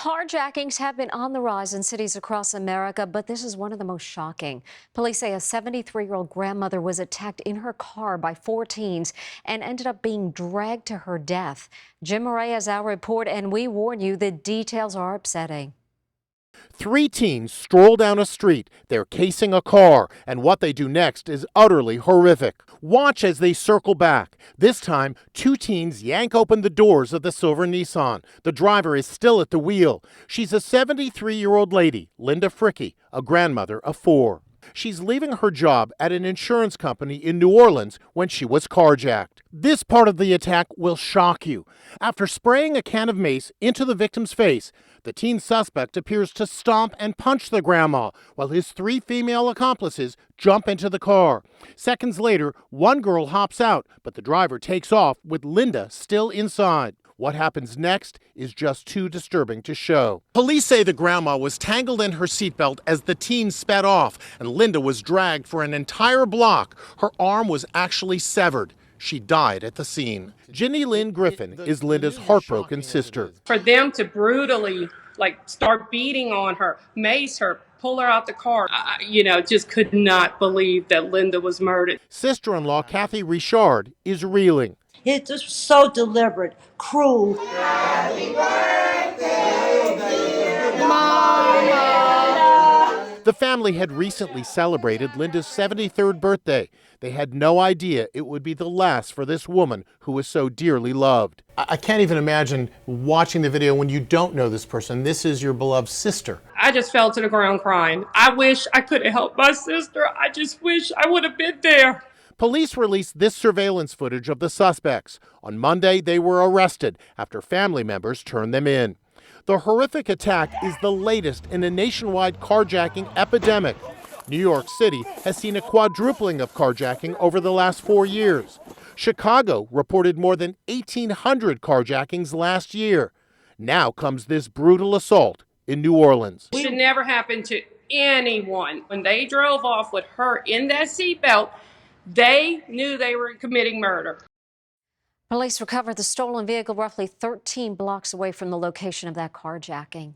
Carjackings have been on the rise in cities across America, but this is one of the most shocking. Police say a 73-year-old grandmother was attacked in her car by 4 teens and ended up being dragged to her death. Jim Murray has our report, and we warn you, the details are upsetting. 3 teens stroll down a street. They're casing a car, and what they do next is utterly horrific. Watch as they circle back. This time, 2 teens yank open the doors of the silver Nissan. The driver is still at the wheel. She's a 73-year-old lady, Linda Frickey, a grandmother of 4. She's leaving her job at an insurance company in New Orleans when she was carjacked. This part of the attack will shock you. After spraying a can of mace into the victim's face, the teen suspect appears to stomp and punch the grandma while his 3 female accomplices jump into the car. Seconds later, one girl hops out, but the driver takes off with Linda still inside. What happens next is just too disturbing to show. Police say the grandma was tangled in her seatbelt as the teen sped off, and Linda was dragged for an entire block. Her arm was actually severed. She died at the scene. Ginny Lynn Griffin is Linda's heartbroken sister. For them to brutally, start beating on her, mace her, pull her out the car, just could not believe that Linda was murdered. Sister-in-law Kathy Richard is reeling. It's just so deliberate, cruel. Happy birthday, dear Mama. The family had recently celebrated Linda's 73rd birthday. They had no idea it would be the last for this woman who was so dearly loved. I can't even imagine watching the video when you don't know this person. This is your beloved sister. I just fell to the ground crying. I wish I could have helped my sister. I just wish I would have been there. Police released this surveillance footage of the suspects. On Monday, they were arrested after family members turned them in. The horrific attack is the latest in a nationwide carjacking epidemic. New York City has seen a quadrupling of carjacking over the last 4 years. Chicago reported more than 1,800 carjackings last year. Now comes this brutal assault in New Orleans. It should never happen to anyone. When they drove off with her in that seatbelt, they knew they were committing murder. Police recovered the stolen vehicle roughly 13 blocks away from the location of that carjacking.